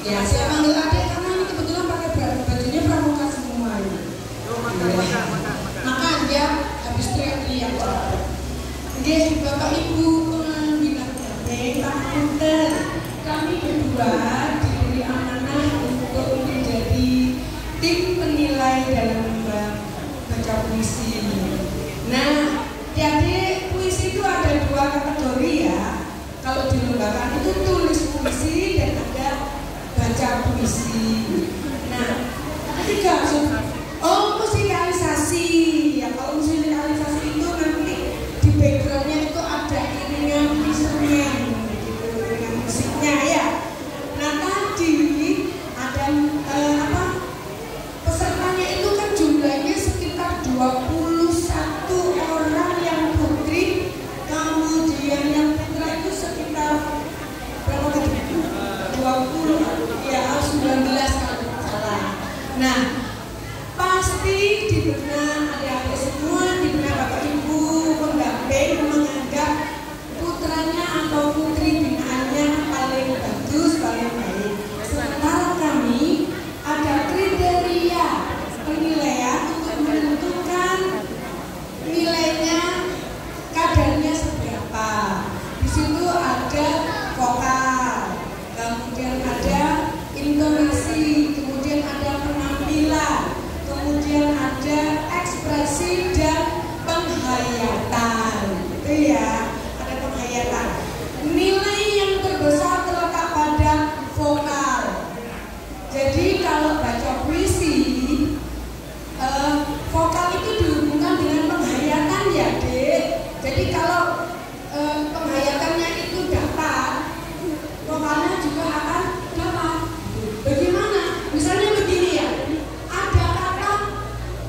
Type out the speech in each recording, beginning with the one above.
Ya, saya panggil adik karena ini kebetulan pakai bajunya pramuka semua ini. Maka dia habis teriak-teriak. Oke, Bapak Ibu pembina Benteng, Panten, kami berdua diberi amanah untuk menjadi tim penilai dalam lomba baca puisi. Nah, jadi puisi itu ada 2 kategori ya. Kalau dilombakan itu tulis puisi dan ada baca puisi. Nah, ketiga musikalisasi. Ya, kalau musikalisasi itu nanti di backgroundnya itu ada iringan instrumen gitu, dengan musiknya ya. Nah, tadi ada pesertanya itu kan jumlahnya sekitar 21 orang yang putri, kemudian yang putra itu sekitar berapa tadi? 20 ya, 19 kalau tidak salah. Nah, pasti di benak adik-adik semua, di benak Bapak Ibu pendamping menganggap putranya atau putri binaannya paling bagus, paling baik. Sementara kami ada kriteria penilaian untuk menentukan nilainya, kadarnya seberapa. Di situ ada vokal, kemudian ada intonasi, kemudian ada penampilan, kemudian ada ekspresi dan penghayatan. Itu ya, ada penghayatan. Nilai yang terbesar terletak pada vokal. Jadi kalau baca puisi, vokal itu dihubungkan dengan penghayatan ya, Dek. Jadi kalau penghayatannya itu dapat, vokalnya juga akan dapat. Bagaimana? Misalnya begini ya, ada kata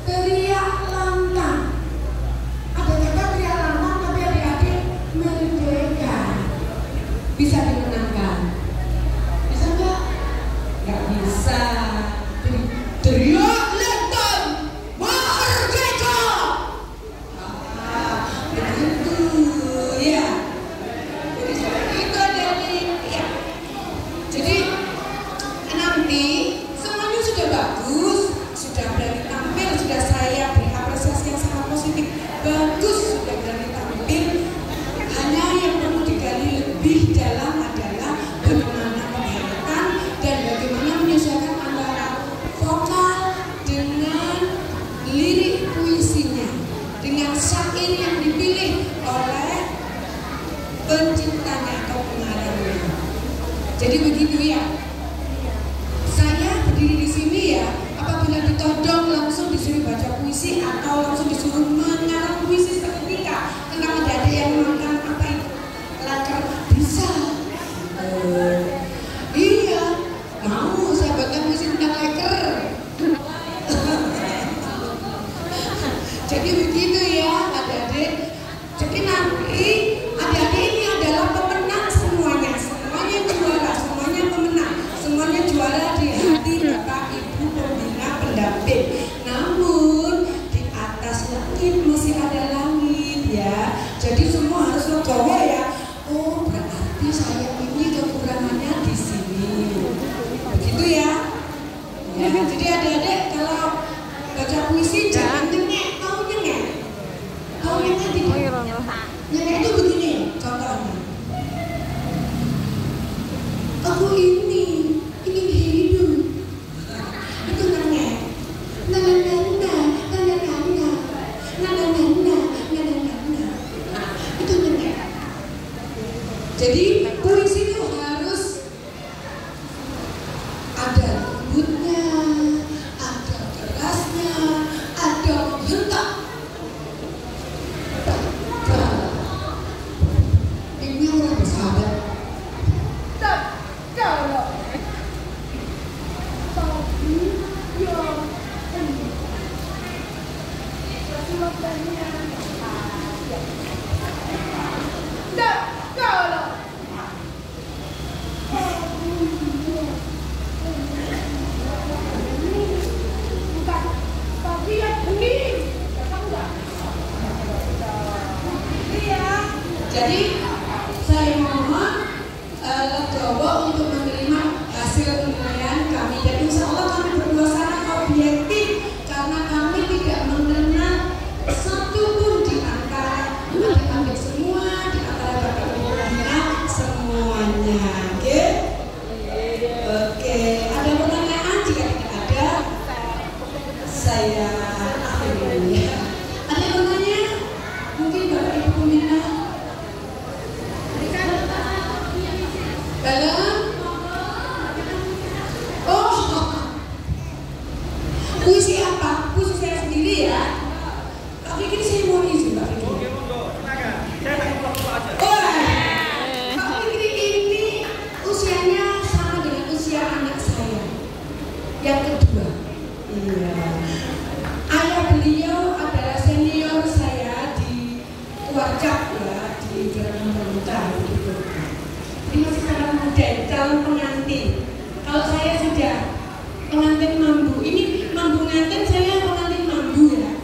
teriak lantang. Ada kata teriak lantang tapi adik-adik merdeka. Bisa dimenangkan? Bisa nggak? Nggak bisa. Jadi teriak lantang merdeka. Begitu ya. Jadi seperti itu adik-adik ya. Jadi nanti semuanya sudah bagus, sudah berani tampil, sudah saya beri apresiasi yang sangat positif. Bagus, sudah berani tampil. Hanya yang perlu digali lebih dalam adalah bagaimana penghayatan dan bagaimana menyesuaikan antara vokal dengan lirik puisinya, dengan syair yang dipilih oleh penciptanya atau pengarangnya. Jadi begitu ya. Saya berdiri di sini ya, apabila ditodong langsung disuruh baca puisi atau langsung disuruh mengarang puisi seketika tentang adik-adik yang makan apa itu laker, bisa. Iya, mau saya baca puisi tentang laker. Jadi begitu ya adik-adik. Jadi nanti adik-adik ini adalah pemenang semuanya, semuanya juara, semuanya pemenang, semuanya juara di hati Bapak Ibu pembina pendamping. Namun di atas langit masih ada langit ya. Jadi semua harus legowo ya. Oh, berarti saya ini kekurangannya di sini. Begitu ya. Ya, jadi adik-adik kalau baca puisi jangan nyengek, tahu nyengek? Tahu nyengek tidak? Nyengek itu begini contohnya. Aku ini ingin hidup. Itu nyengek. Itu nyengek. Jadi puisi itu harus ada lembutnya, ada kerasnya, ada menghentak. Ini orang bersahabat. Jadi saya mohon legowo untuk menerima hasil penilaian kami. Dan insya Allah kami berdua sangat objektif karena kami tidak mengenal satu pun di antara adik-adik semua, di antara bapak ibu semuanya. Oke? Oke. Ada pertanyaan? Jika tidak ada, saya akhiri. Ada yang bertanya? Mungkin bapak ibu peminat. Dalam puisi apa? Puisi saya sendiri ya. Tak pikir saya mau izin Pak Fikri. Pak Fikri ini usianya sama dengan usia anak saya yang kedua. Iya. Ayah beliau adalah senior saya di Warcap ya, di Jalan Pemuda gitu. Ini masih sangat muda, calon pengantin. Kalau saya sudah pengantin mambu, ini mambu ngantin, saya pengantin mambu ya.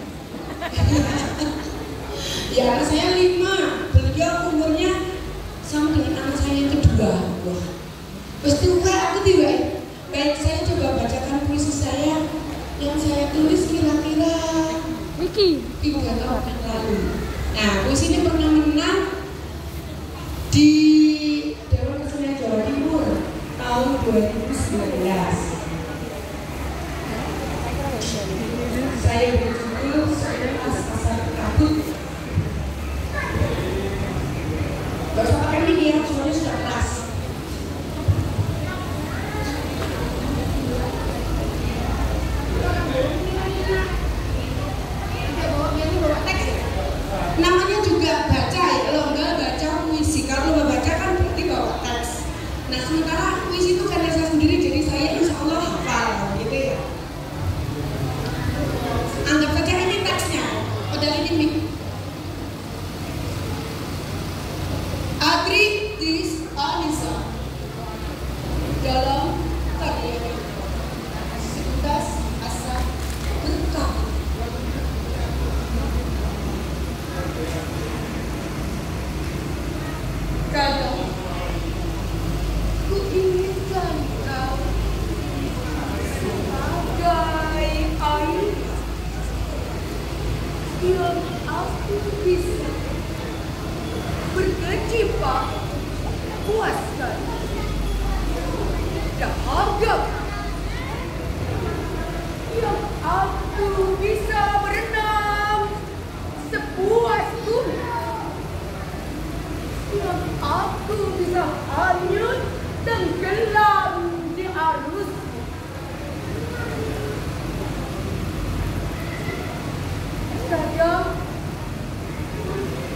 Ya anak saya 5, beliau umurnya sama dengan anak saya yang kedua. Wah, terus juga aku tiba. Baik, saya coba bacakan puisi saya yang saya tulis kira-kira 3 tahun yang lalu. Nah, puisi ini pernah menang di Dewan Kesenian Jawa Timur tahun 2019. Saya berjudul Selepas Asal Kabut. Gak usah pakai mini ya, soalnya sudah keras. Namanya juga baca ya, kalau enggak baca puisi. Kalau enggak baca kan berarti bawa teks. Nah sementara puisi itu karya saya sendiri, jadi saya insya Allah hafal gitu ya. Anggap saja ini teksnya, padahal ini mik. Adri Tris Anissa dalam karyanya Sebatas Asa Berkabut. Kadang ku inginkan kau sebagai air yang aku bisa berkecimpung, puaskan dahaga, yang aku bisa berenang sepuasku, yang aku bisa hanyut tenggelam di arus. Kadang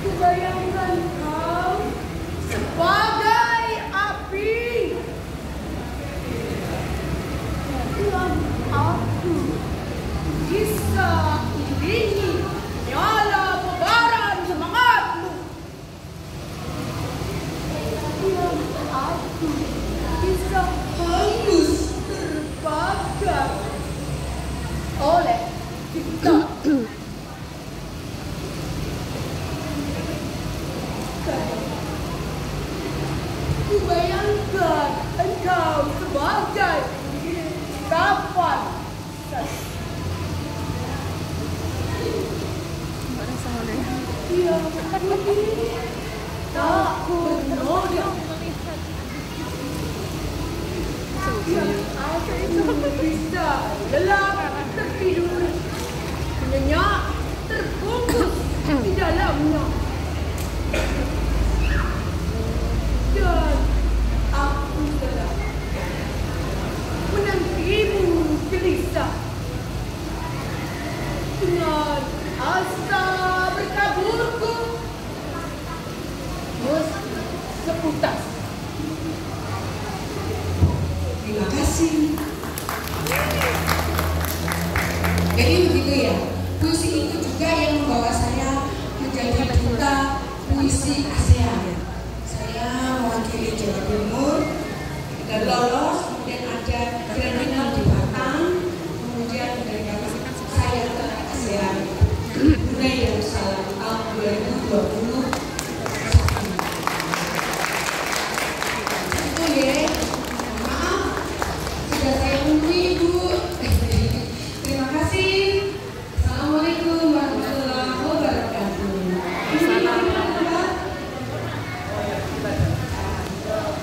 ku bayangkan kau sebagai api yang aku bisa iringi nyala kobaran semangatmu, yang aku bisa hangus terbakar oleh cinta. Ku bayangkan engkau sebagai kapan yang tak kunoda, yang aku bisa lelap tertidur, nyenyak terbungkus di dalamnya. Dan aku telah menantimu gelisah dengan asa berkaburku seputas. Terima kasih. Jadi begitu ya, puisi itu juga yang membawa saya menjadi duta puisi ASEAN. Saya mewakili Jawa Timur dan lolos, kemudian ada grand final di Batam, kemudian dari Batam saya ke ASEAN Brunei Darussalam tahun 2020. Itu ya, maaf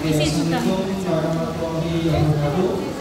Assalamualaikum warahmatullahi wabarakatuh.